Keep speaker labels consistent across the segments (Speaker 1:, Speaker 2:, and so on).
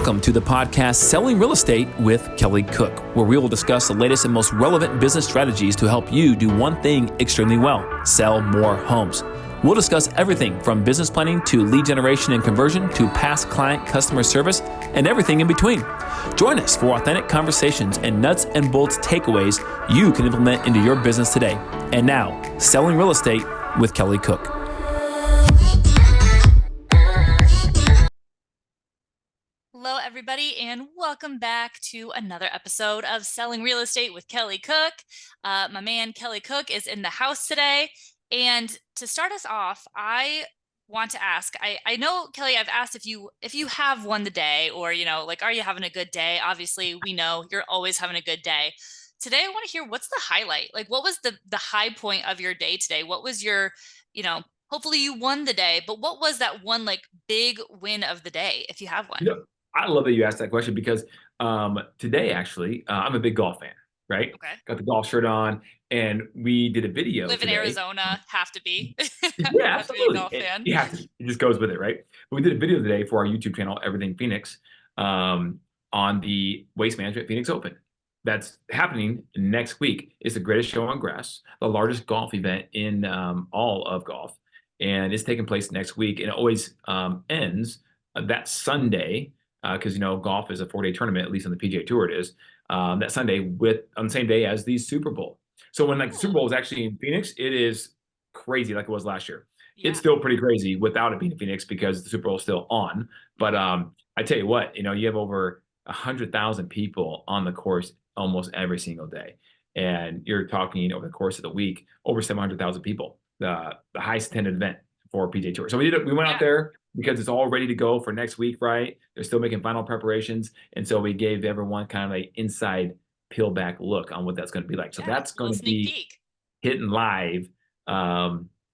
Speaker 1: Welcome to the podcast Selling Real Estate with Kelly Cook, where we will discuss the latest and most relevant business strategies to help you do one thing extremely well: sell more homes. We'll discuss everything from business planning to lead generation and conversion to past client customer service and everything in between. Join us for authentic conversations and nuts and bolts takeaways you can implement into your business today. And now, Selling Real Estate with Kelly Cook.
Speaker 2: Hello, everybody, and welcome back to another episode of Selling Real Estate with Kelly Cook. My man, Kelly Cook, is in the house today. And to start us off, I want to ask, I know, Kelly, I've asked if you have won the day or, are you having a good day? Obviously, we know you're always having a good day. Today, I want to hear, what's the highlight? Like, what was the high point of your day today? What was your, hopefully you won the day, but what was that one, big win of the day, if you have one?
Speaker 1: I love that you asked that question because today, actually, I'm a big golf fan, right?
Speaker 2: Okay.
Speaker 1: Got the golf shirt on, and we did a video
Speaker 2: Live
Speaker 1: today.
Speaker 2: in Arizona, have to be.
Speaker 1: Yeah,
Speaker 2: Have to be a
Speaker 1: absolutely.
Speaker 2: golf fan.
Speaker 1: It just goes with it, right? But we did a video today for our YouTube channel, Everything Phoenix, on the Waste Management Phoenix Open. That's happening next week. It's the greatest show on grass, the largest golf event in all of golf. And it's taking place next week. And it always ends that Sunday, because golf is a 4-day tournament, at least on the PGA Tour it is, that Sunday on the same day as the Super Bowl. So when the Super Bowl is actually in Phoenix, it is crazy like it was last year.
Speaker 2: Yeah.
Speaker 1: It's still pretty crazy without it being in Phoenix because the Super Bowl is still on. But I tell you what, you have over 100,000 people on the course almost every single day. And you're talking over the course of the week, over 700,000 people, the highest attended event for PGA Tour. So we went out there because it's all ready to go for next week, right? They're still making final preparations. And so we gave everyone kind of an inside peel back look on what that's going to be like. So that's going to be
Speaker 2: peek.
Speaker 1: hitting live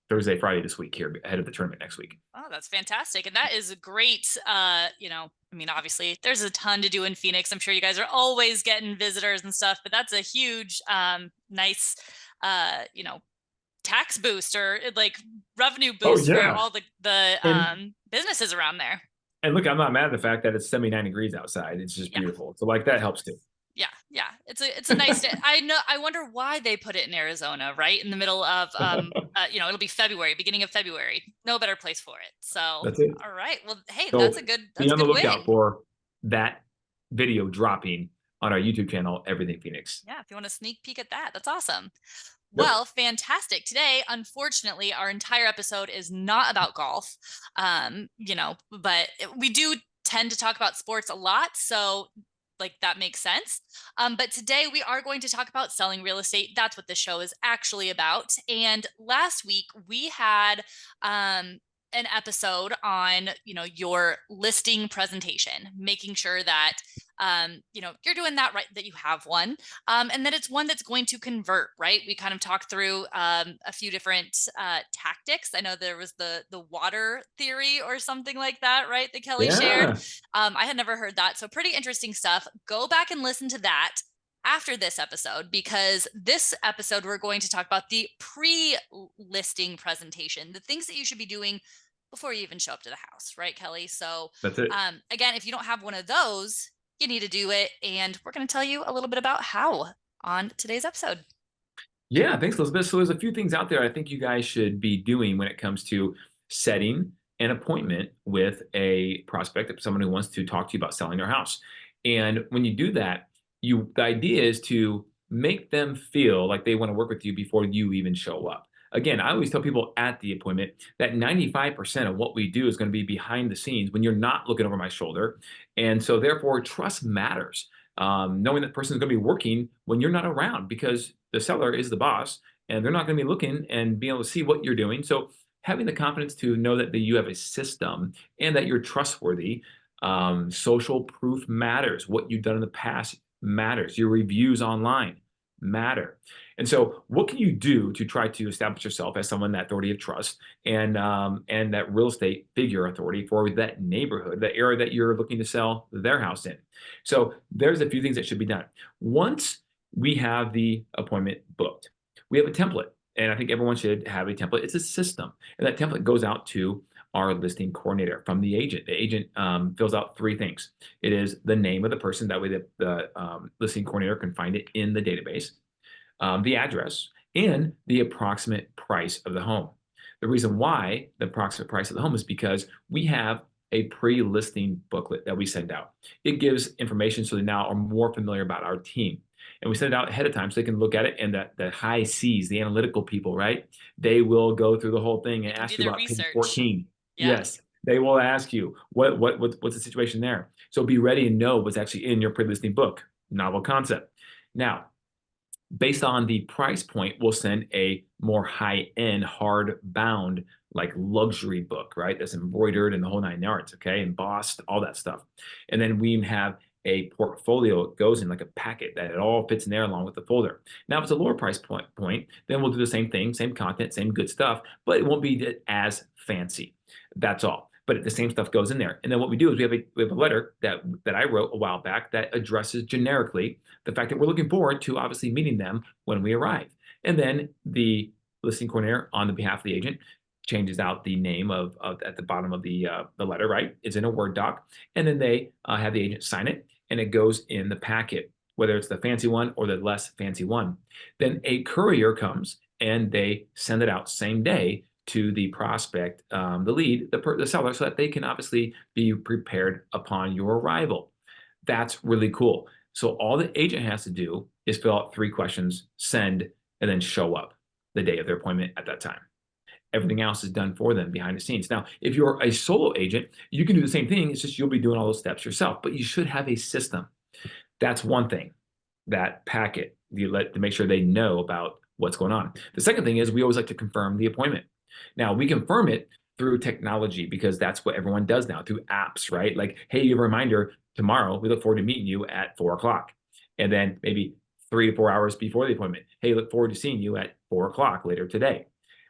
Speaker 1: Thursday, Friday this week here ahead of the tournament next week.
Speaker 2: Oh, that's fantastic. And that is a great, obviously there's a ton to do in Phoenix. I'm sure you guys are always getting visitors and stuff, but that's a huge, nice, tax boost or revenue boost for all the businesses around there.
Speaker 1: And look, I'm not mad at the fact that it's 79 degrees outside. It's just beautiful. So that helps too.
Speaker 2: Yeah. It's a nice day. I wonder why they put it in Arizona, right in the middle of it'll be February, beginning of February. No better place for it. So
Speaker 1: that's it.
Speaker 2: All right. Well, hey,
Speaker 1: so
Speaker 2: that's a good
Speaker 1: be on the lookout
Speaker 2: win.
Speaker 1: for that video dropping on our YouTube channel, Everything Phoenix.
Speaker 2: Yeah, if you want a sneak peek at that, that's awesome. Well, fantastic. Today, unfortunately, our entire episode is not about golf, but we do tend to talk about sports a lot. So that makes sense. But today we are going to talk about selling real estate. That's what the show is actually about. And last week we had an episode on, your listing presentation, making sure that, you're doing that right, that you have one, and that it's one that's going to convert, right? We kind of talked through a few different tactics. I know there was the water theory or something like that, right? That Kelly shared. I had never heard that. So pretty interesting stuff. Go back and listen to that after this episode, because this episode, we're going to talk about the pre-listing presentation, the things that you should be doing before you even show up to the house, right, Kelly? So
Speaker 1: that's it.
Speaker 2: Again, if you don't have one of those, you need to do it. And we're going to tell you a little bit about how on today's episode.
Speaker 1: Yeah, thanks, Elizabeth. So there's a few things out there I think you guys should be doing when it comes to setting an appointment with a prospect, someone who wants to talk to you about selling their house. And when you do that, the idea is to make them feel like they want to work with you before you even show up. Again, I always tell people at the appointment that 95% of what we do is going to be behind the scenes when you're not looking over my shoulder. And so therefore, trust matters. Knowing that person is going to be working when you're not around, because the seller is the boss and they're not going to be looking and being able to see what you're doing. So having the confidence to know that you have a system and that you're trustworthy, social proof matters. What you've done in the past matters. Your reviews online matter. And so what can you do to try to establish yourself as someone, that authority of trust and that real estate figure authority for that neighborhood, the area that you're looking to sell their house in? So there's a few things that should be done. Once we have the appointment booked, we have a template, and I think everyone should have a template. It's a system, and that template goes out to our listing coordinator from the agent. The agent fills out three things. It is the name of the person. That way the listing coordinator can find it in the database, the address, and the approximate price of the home. The reason why the approximate price of the home is because we have a pre-listing booklet that we send out. It gives information so they now are more familiar about our team. And we send it out ahead of time so they can look at it, and the high C's, the analytical people, right? They will go through the whole thing
Speaker 2: They
Speaker 1: and
Speaker 2: can do
Speaker 1: ask you
Speaker 2: their
Speaker 1: about page
Speaker 2: research.
Speaker 1: 14.
Speaker 2: Yeah.
Speaker 1: Yes, they will ask you what's the situation there. So be ready and know what's actually in your pre-listing book. Novel concept. Now, based on the price point, we'll send a more high-end, hard-bound, like luxury book, right? That's embroidered in the whole nine yards, okay? Embossed, all that stuff. And then we have a portfolio. It goes in like a packet that it all fits in there along with the folder. Now, if it's a lower price point, then we'll do the same thing, same content, same good stuff, but it won't be as fancy. That's all. But the same stuff goes in there. And then what we do is we have a letter that I wrote a while back that addresses generically the fact that we're looking forward to obviously meeting them when we arrive. And then the listing coordinator, on the behalf of the agent, changes out the name of at the bottom of the letter, right? It's in a Word doc. And then they have the agent sign it, and it goes in the packet, whether it's the fancy one or the less fancy one. Then a courier comes and they send it out same day to the prospect, the lead, the seller, so that they can obviously be prepared upon your arrival. That's really cool. So all the agent has to do is fill out three questions, send, and then show up the day of their appointment at that time. Everything else is done for them behind the scenes. Now, if you're a solo agent, you can do the same thing. It's just you'll be doing all those steps yourself, but you should have a system. That's one thing, that packet, you let to make sure they know about what's going on. The second thing is we always like to confirm the appointment. Now, we confirm it through technology because that's what everyone does now, through apps, right? Like, hey, you have a reminder tomorrow. We look forward to meeting you at 4 o'clock. And then maybe 3 to 4 hours before the appointment, hey, look forward to seeing you at 4 o'clock later today.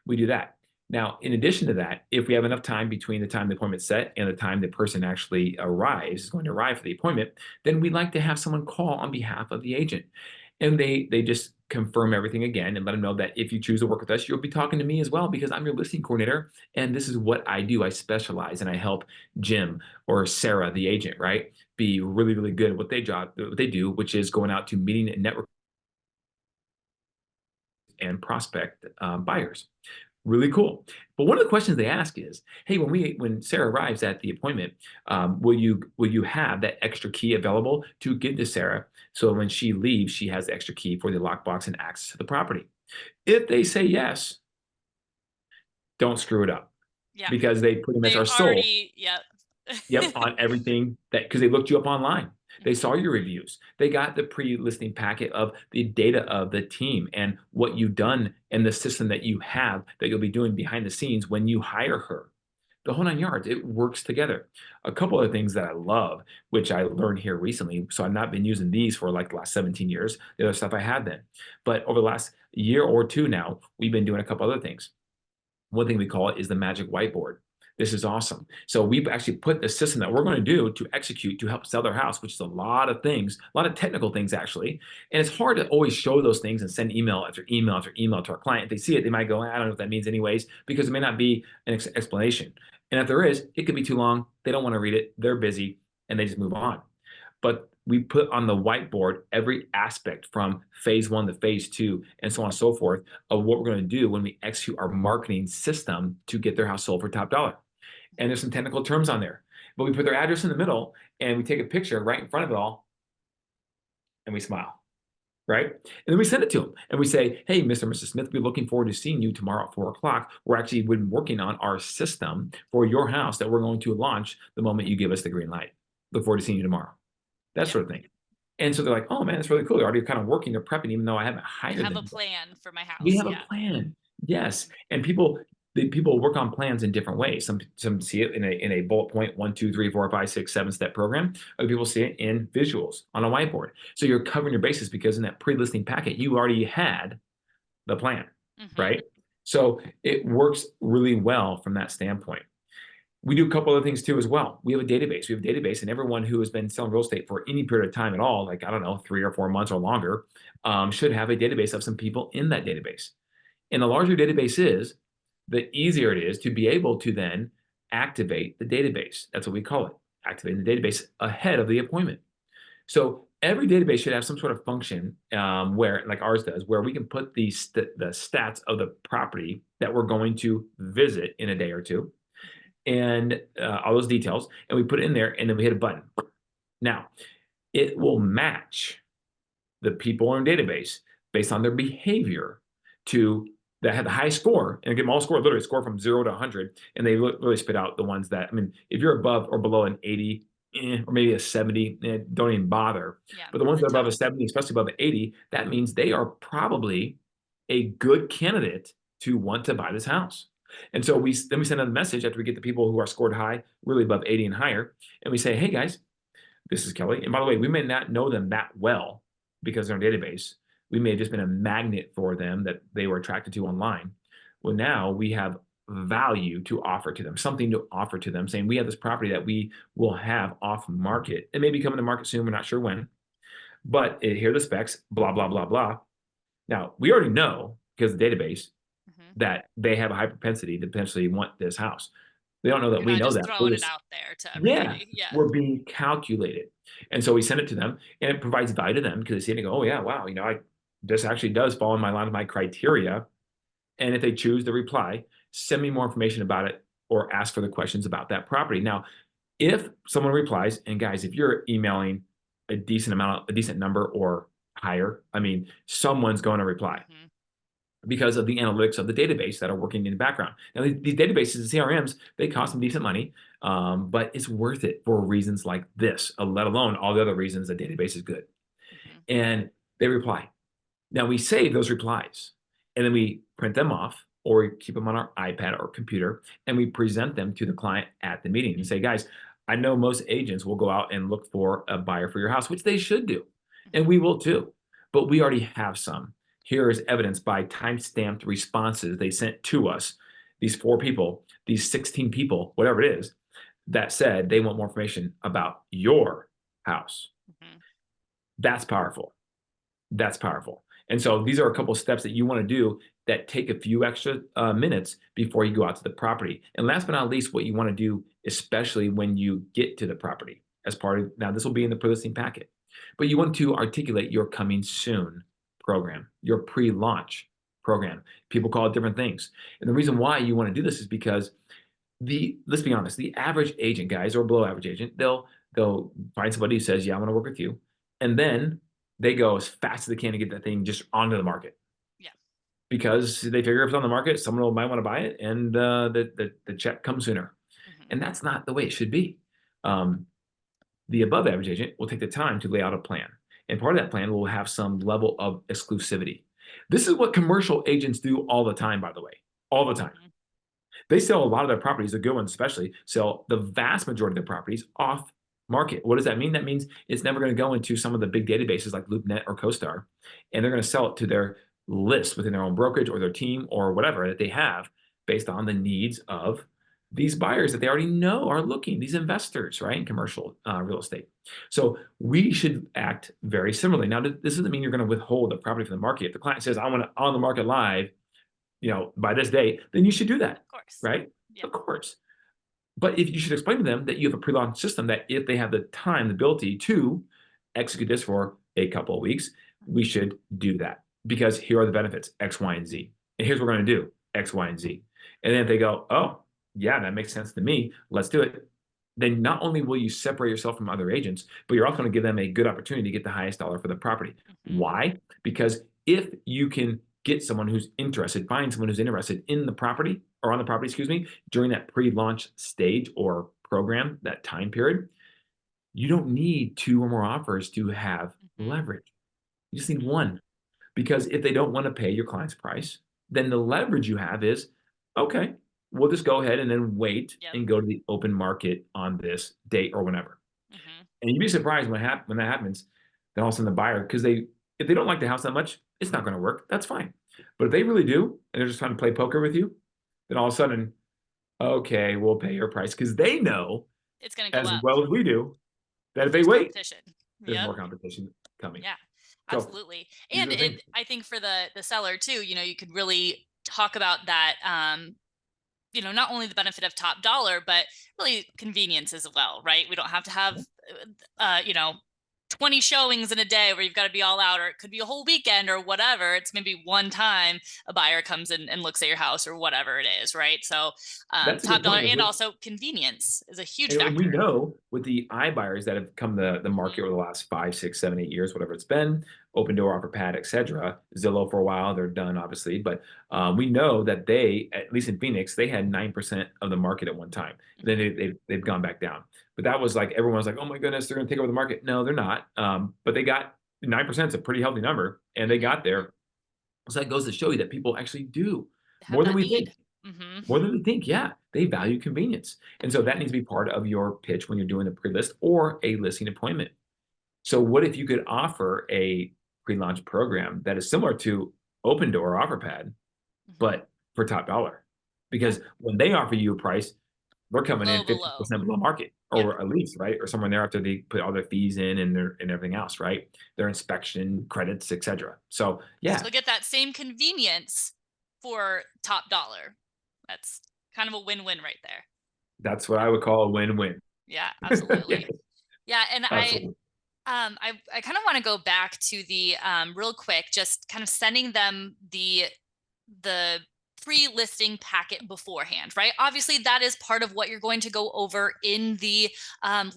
Speaker 1: We do that. Now, in addition to that, if we have enough time between the time the appointment's set and the time the person actually arrives, is going to arrive for the appointment, then we'd like to have someone call on behalf of the agent. And they just confirm everything again and let them know that if you choose to work with us, you'll be talking to me as well because I'm your listing coordinator. And this is what I do. I specialize and I help Jim or Sarah, the agent, right, be really, really good at what they do, which is going out to meeting and network and prospect buyers. Really cool. But one of the questions they ask is, hey, when Sarah arrives at the appointment, will you have that extra key available to give to Sarah so when she leaves, she has the extra key for the lockbox and access to the property? If they say yes, don't screw it up
Speaker 2: Yeah.
Speaker 1: because they pretty much
Speaker 2: They
Speaker 1: are sold.
Speaker 2: already, yep.
Speaker 1: Yep, on everything that because they looked you up online. They
Speaker 2: Mhm.
Speaker 1: saw your reviews. They got the pre-listing packet of the data of the team and what you've done and the system that you have that you'll be doing behind the scenes when you hire her. The whole nine yards, it works together. A couple of things that I love, which I learned here recently. So I've not been using these for like the last 17 years, the other stuff I had then. But over the last year or two now, we've been doing a couple other things. One thing we call it is the magic whiteboard. This is awesome. So we've actually put the system that we're going to do to execute to help sell their house, which is a lot of things, a lot of technical things actually. And it's hard to always show those things and send email after email after email to our client. If they see it, they might go, I don't know what that means anyways, because it may not be an explanation. And if there is, it could be too long. They don't want to read it. They're busy and they just move on. But we put on the whiteboard every aspect from phase one to phase two and so on and so forth of what we're going to do when we execute our marketing system to get their house sold for top dollar. And there's some technical terms on there, but we put their address in the middle and we take a picture right in front of it all and we smile, right? And then we send it to them and we say, hey, Mr. and Mrs. Smith, we're looking forward to seeing you tomorrow at 4 o'clock. We're actually been working on our system for your house that we're going to launch the moment you give us the green light. Look forward to seeing you tomorrow. That
Speaker 2: Yep.
Speaker 1: sort of thing. And so they're like, oh man, that's really cool. They're already kind of working, they're prepping, even though I haven't
Speaker 2: I
Speaker 1: hired
Speaker 2: have a
Speaker 1: them.
Speaker 2: plan for my
Speaker 1: We
Speaker 2: house.
Speaker 1: have a
Speaker 2: Yeah.
Speaker 1: plan. Yes.
Speaker 2: Mhm.
Speaker 1: And people work on plans in different ways. Some see it in a bullet point, 1, 2, 3, 4, 5, 6, 7 step program. Other people see it in visuals on a whiteboard. So you're covering your bases because in that pre-listing packet, you already had the plan,
Speaker 2: Mhm.
Speaker 1: right? So it works really well from that standpoint. We do a couple other things too as well. We have a database. We have a database, and everyone who has been selling real estate for any period of time at all, like I don't know, 3 or 4 months or longer, should have a database of some people in that database. And the larger your database is, the easier it is to be able to then activate the database. That's what we call it, activating the database ahead of the appointment. So every database should have some sort of function where, like ours does, where we can put the stats of the property that we're going to visit in a day or two,
Speaker 2: Mhm.
Speaker 1: and all those details, and we put it in there, and then we hit a button. Now it will match the people in our database based on their behavior to that had the high score and give them all score, literally score from 0 to 100, and they really spit out the ones that, I mean, if you're above or below an 80, or maybe a 70, don't even bother.
Speaker 2: Yeah,
Speaker 1: But the ones
Speaker 2: the
Speaker 1: that are above a
Speaker 2: top.
Speaker 1: 70, especially above an 80, that means they are probably a good candidate to want to buy this house. And so we send a message after we get the people who are scored high, really above 80 and higher, and we say, hey guys, this is Kelly. And by the way, we may not know them that well because they're in our database. We may have just been a magnet for them that they were attracted to online. Well, now we have value to offer to them, something to offer to them, saying we have this property that we will have off market. It may be coming to market soon. We're not sure when, but here are the specs, blah, blah, blah, blah. Now, we already know because of the database
Speaker 2: Mhm.
Speaker 1: that they have a high propensity to potentially want this house. They don't know that
Speaker 2: You're
Speaker 1: we
Speaker 2: not
Speaker 1: know
Speaker 2: just
Speaker 1: that. We're
Speaker 2: throwing it
Speaker 1: just
Speaker 2: out there to
Speaker 1: yeah,
Speaker 2: everybody. Yeah.
Speaker 1: we're being calculated. And so we send it to them and it provides value to them because they see it and go, oh yeah, wow, this actually does fall in my line of my criteria. And if they choose to reply, send me more information about it or ask for the questions about that property. Now, if someone replies, and guys, if you're emailing a decent number or higher, I mean, someone's going to reply
Speaker 2: Mhm.
Speaker 1: because of the analytics of the database that are working in the background. Now, these databases and CRMs, they cost some decent money, but it's worth it for reasons like this, let alone all the other reasons the database is good.
Speaker 2: Mhm.
Speaker 1: And they reply. Now, we save those replies and then we print them off or we keep them on our iPad or computer and we present them to the client at the meeting and say, guys, I know most agents will go out and look for a buyer for your house, which they should do. And
Speaker 2: Mhm.
Speaker 1: we will too. But we already have some. Here is evidence by time-stamped responses they sent to us, these 4 people, these 16 people, whatever it is, that said they want more information about your house.
Speaker 2: Mhm.
Speaker 1: That's powerful. That's powerful. And so these are a couple of steps that you want to do that take a few extra minutes before you go out to the property. And last but not least, what you want to do, especially when you get to the property, as part of now, this will be in the pre-listing packet, but you want to articulate your coming soon program, your pre-launch program. People call it different things. And the reason why you want to do this is because let's be honest, the average agent, guys, or below average agent, they'll find somebody who says, yeah, I want to work with you. And then they go as fast as they can to get that thing just onto the market
Speaker 2: Yeah.
Speaker 1: because they figure if it's on the market, someone might want to buy it, and the check comes sooner.
Speaker 2: Mhm.
Speaker 1: And that's not the way it should be. Um, the above average agent will take the time to lay out a plan, and part of that plan will have some level of exclusivity. This is what commercial agents do all the time, by the way, all the time.
Speaker 2: Mhm.
Speaker 1: They sell a lot of their properties, the good ones especially, sell the vast majority of their properties off market. What does that mean? That means it's never going to go into some of the big databases like LoopNet or CoStar, and they're going to sell it to their list within their own brokerage or their team or whatever that they have based on the needs of these buyers that they already know are looking, these investors, right, in commercial real estate. So we should act very similarly. Now, this doesn't mean you're going to withhold the property from the market. If the client says, I want it on the market live, by this date, then you should do that,
Speaker 2: Of course.
Speaker 1: right?
Speaker 2: Yeah.
Speaker 1: Of course. But if you should explain to them that you have a pre-launch system that if they have the time, the ability to execute this for a couple of weeks, we
Speaker 2: Mhm.
Speaker 1: should do that because here are the benefits X, Y, and Z. And here's what we're going to do X, Y, and Z. And then if they go, oh, yeah, that makes sense to me, let's do it. Then not only will you separate yourself from other agents, but you're also going to give them a good opportunity to get the highest dollar for the property.
Speaker 2: Mhm.
Speaker 1: Why? Because if you can get someone who's interested, find someone who's interested in the property or on the property, excuse me, during that pre-launch stage or program, that time period, you don't need 2 or more offers to have
Speaker 2: Mhm.
Speaker 1: leverage. You just need
Speaker 2: Mhm.
Speaker 1: one. Because if they don't want to pay your client's price, then the leverage you have is, okay, we'll just go ahead and then wait
Speaker 2: Yep.
Speaker 1: and go to the open market on this date or whenever.
Speaker 2: Mhm.
Speaker 1: And you'd be surprised when that happens, then all of a sudden the buyer, because if they don't like the house that much, it's not going to work. That's fine. But if they really do, and they're just trying to play poker with you, then all of a sudden, okay, we'll pay your price because they know
Speaker 2: It's gonna go
Speaker 1: as
Speaker 2: up
Speaker 1: well as we do that if
Speaker 2: if
Speaker 1: they
Speaker 2: there's
Speaker 1: wait,
Speaker 2: competition.
Speaker 1: there's
Speaker 2: Yep.
Speaker 1: more competition coming.
Speaker 2: Yeah,
Speaker 1: So
Speaker 2: absolutely.
Speaker 1: these
Speaker 2: And
Speaker 1: are the things.
Speaker 2: I think for the seller too, you could really talk about that, not only the benefit of top dollar, but really convenience as well, right? We don't have to have, 20 showings in a day where you've got to be all out, or it could be a whole weekend or whatever. It's maybe one time a buyer comes in and looks at your house or whatever it is, right? So
Speaker 1: That's a
Speaker 2: top
Speaker 1: good
Speaker 2: dollar,
Speaker 1: point.
Speaker 2: and also convenience is a huge
Speaker 1: And we
Speaker 2: factor.
Speaker 1: know with the iBuyers that have come to the market
Speaker 2: Mhm.
Speaker 1: over the last 5, 6, 7, 8 years, whatever it's been, Open Door, OfferPad, etc. Zillow for a while, they're done obviously, but we know that they, at least in Phoenix, they had 9% of the market at one time. Then
Speaker 2: Mhm.
Speaker 1: they've gone back down. But that was like everyone was like, oh my goodness, they're going to take over the market. No, they're not. But they got 9% is a pretty healthy number, and they
Speaker 2: Mhm.
Speaker 1: got there. So that goes to show you that people actually do
Speaker 2: Have
Speaker 1: more than
Speaker 2: that
Speaker 1: we
Speaker 2: need.
Speaker 1: think.
Speaker 2: Mhm.
Speaker 1: More than we think, yeah. They value convenience. And so that needs to be part of your pitch when you're doing a pre-list or a listing appointment. So what if you could offer a pre-launch program that is similar to Open Door or OfferPad,
Speaker 2: Mhm.
Speaker 1: but for top dollar?
Speaker 2: Yeah.
Speaker 1: Because when they offer you a price, they're coming in
Speaker 2: Low below.
Speaker 1: 50% below market,
Speaker 2: Yeah.
Speaker 1: or at least, right? Or somewhere in there after they put all their fees in and their and everything else, right? Their inspection credits, etc. So yeah,
Speaker 2: Still get that same convenience for top dollar. That's kind of a win-win right there.
Speaker 1: that's what I would call a win-win.
Speaker 2: Yeah,
Speaker 1: Yeah,
Speaker 2: absolutely. Yeah, and
Speaker 1: absolutely.
Speaker 2: I kind of want to go back to the real quick, just kind of sending them the pre-listing packet beforehand, right? Obviously, that is part of what you're going to go over in the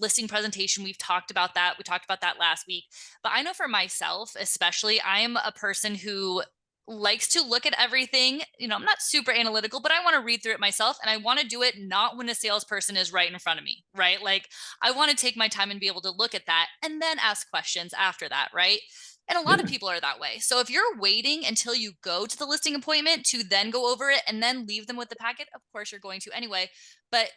Speaker 2: listing presentation. We've talked about that. We talked about that last week. But I know for myself, especially, I am a person who likes to look at everything. I'm not super analytical, but I want to read through it myself, and I want to do it not when a salesperson is right in front of me, right? Like, I want to take my time and be able to look at that and then ask questions after that, right? And a lot of
Speaker 1: Yeah.
Speaker 2: people are that way. So if you're waiting until you go to the listing appointment to then go over it and then leave them with the packet, of course you're going to anyway. But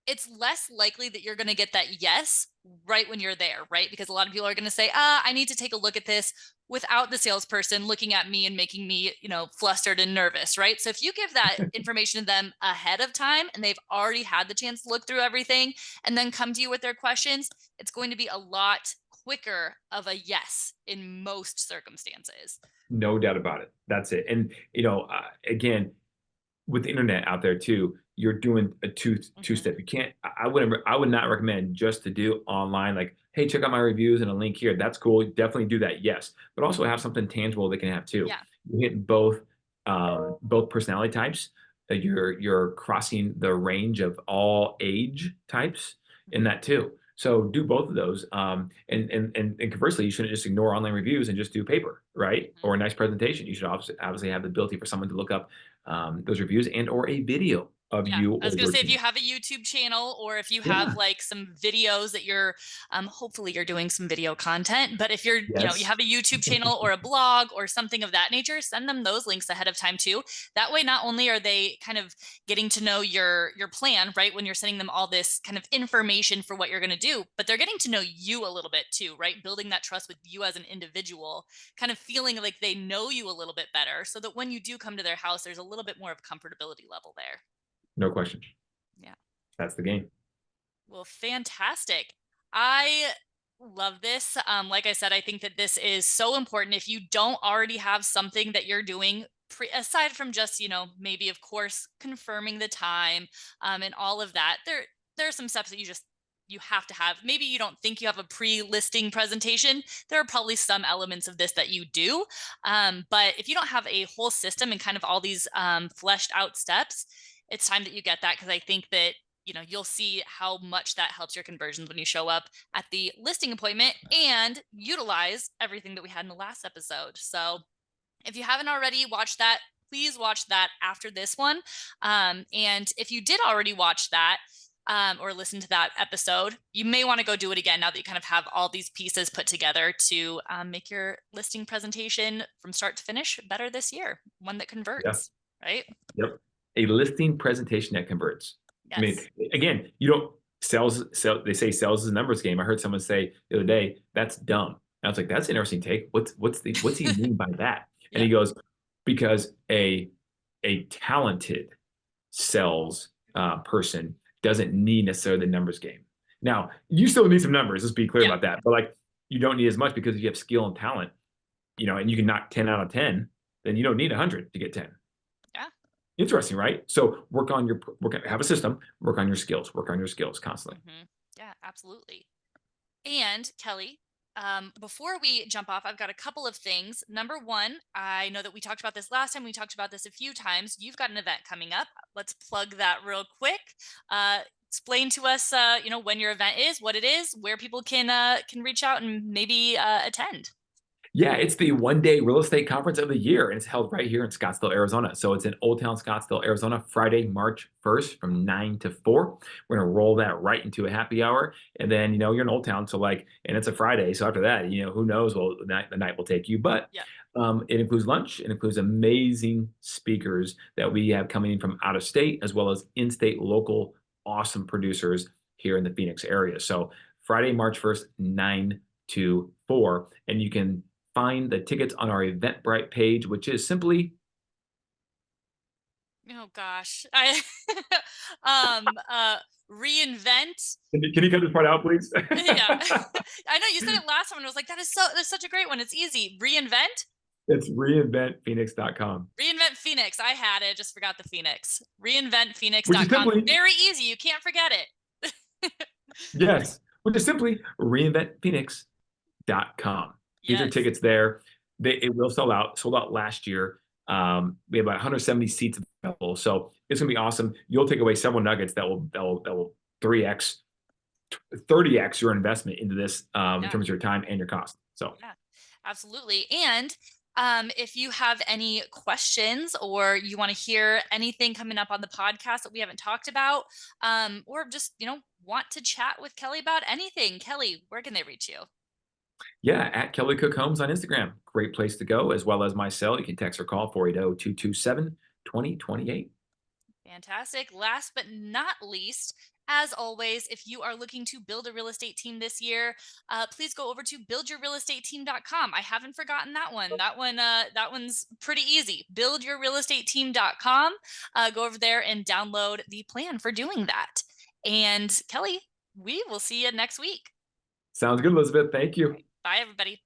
Speaker 2: it's less likely that you're going to get that yes right when you're there, right? Because a lot of people are going to say, I need to take a look at this without the salesperson looking at me and making me, flustered and nervous, right? So if you give that information to them ahead of time and they've already had the chance to look through everything and then come to you with their questions, it's going to be a lot quicker of a yes in most circumstances.
Speaker 1: No doubt about it. That's it. And again, with the internet out there too, you're doing a two
Speaker 2: Mm-hmm.
Speaker 1: step. You can't. I would not recommend just to do online. Like, hey, check out my reviews and a link here. That's cool. Definitely do that. Yes, but also have something tangible they can have too.
Speaker 2: Yeah.
Speaker 1: You hit both personality types. You're crossing the range of all age types in
Speaker 2: Mm-hmm.
Speaker 1: that too. So do both of those. And conversely, you shouldn't just ignore online reviews and just do paper, right?
Speaker 2: Mm-hmm.
Speaker 1: Or a nice presentation. You should obviously have the ability for someone to look up those reviews and or a video of
Speaker 2: Yeah,
Speaker 1: you
Speaker 2: I was
Speaker 1: or
Speaker 2: gonna
Speaker 1: your
Speaker 2: say if you
Speaker 1: team.
Speaker 2: have a YouTube channel or if you have
Speaker 1: Yeah.
Speaker 2: like some videos that you're, hopefully you're doing some video content. But if you're, you
Speaker 1: Yes.
Speaker 2: have a YouTube channel or a blog or something of that nature, send them those links ahead of time too. That way, not only are they kind of getting to know your plan, right, when you're sending them all this kind of information for what you're gonna do, but they're getting to know you a little bit too, right? Building that trust with you as an individual, kind of feeling like they know you a little bit better, so that when you do come to their house, there's a little bit more of comfortability level there.
Speaker 1: No question.
Speaker 2: Yeah.
Speaker 1: That's the game.
Speaker 2: Well, fantastic. I love this. Like I said, I think that this is so important. If you don't already have something that you're doing, aside from just, maybe of course confirming the time, and all of that, there are some steps that you have to have. Maybe you don't think you have a pre-listing presentation. There are probably some elements of this that you do, but if you don't have a whole system and kind of all these fleshed out steps, it's time that you get that, because I think that you'll see how much that helps your conversions when you show up at the listing appointment and utilize everything that we had in the last episode. So if you haven't already watched that, please watch that after this one. And if you did already watch that, or listen to that episode, you may want to go do it again now that you kind of have all these pieces put together to make your listing presentation from start to finish better this year, one that
Speaker 1: Yeah.
Speaker 2: converts, right?
Speaker 1: Yep. A listing presentation that converts. I mean,
Speaker 2: Yes.
Speaker 1: again, you don't sell. They say sales is a numbers game. I heard someone say the other day, that's dumb. And I was like, that's an interesting take. What's he mean by that? And
Speaker 2: Yeah.
Speaker 1: he goes, because a talented sales person doesn't need necessarily the numbers game. Now, you still need some numbers. Let's be clear
Speaker 2: Yeah.
Speaker 1: about that. But like, you don't need as much because if you have skill and talent, and you can knock 10 out of 10, then you don't need 100 to get 10.
Speaker 2: Yeah.
Speaker 1: Interesting, right? So have a system, work on your skills constantly.
Speaker 2: Yeah, absolutely. And Kelly, before we jump off, I've got a couple of things. Number one, I know that we talked about this last time. We talked about this a few times. You've got an event coming up. Let's plug that real quick. Explain to us, when your event is, what it is, where people can reach out and maybe attend.
Speaker 1: Yeah, it's the one-day real estate conference of the year, and it's held right here in Scottsdale, Arizona. So it's in Old Town Scottsdale, Arizona, Friday, March 1st from 9 to 4. We're gonna roll that right into a happy hour. And then, you're in Old Town, so and it's a Friday. So after that, who knows what the night will take you. But
Speaker 2: Yeah.
Speaker 1: it includes lunch, it includes amazing speakers that we have coming in from out of state, as well as in-state local awesome producers here in the Phoenix area. So Friday, March 1st, 9 to 4. And you can find the tickets on our Eventbrite page, which is simply
Speaker 2: Oh gosh. I reinvent.
Speaker 1: can you cut this part out, please?
Speaker 2: Yeah. I know you said it last time and I was like, that's such a great one. It's easy. Reinvent.
Speaker 1: It's reinventphoenix.com,
Speaker 2: Reinvent Phoenix. I had it, just forgot the Phoenix.
Speaker 1: which is
Speaker 2: Reinventphoenix.com.
Speaker 1: simply,
Speaker 2: Very easy. You can't forget it.
Speaker 1: yes, which is simply reinventphoenix.com. These are
Speaker 2: Yes.
Speaker 1: tickets there. It will sell out, sold out last year. We have about 170 seats available. So it's gonna be awesome. You'll take away several nuggets that will 3x, 30x your investment into this in
Speaker 2: Yeah.
Speaker 1: terms of your time and your cost. So
Speaker 2: Yeah. Absolutely. And if you have any questions or you want to hear anything coming up on the podcast that we haven't talked about, or just, want to chat with Kelly about anything, Kelly, where can they reach you?
Speaker 1: yeah, at Kelly Cook Homes on Instagram. Great place to go, as well as my cell. You can text or call 480-227-2028.
Speaker 2: Fantastic. Last but not least, as always, if you are looking to build a real estate team this year, please go over to buildyourrealestateteam.com. I haven't forgotten that one. That one's pretty easy. Buildyourrealestateteam.com. Go over there and download the plan for doing that. And Kelly, we will see you next week.
Speaker 1: Sounds good, Elizabeth. Thank
Speaker 2: All
Speaker 1: you.
Speaker 2: right. Bye, everybody.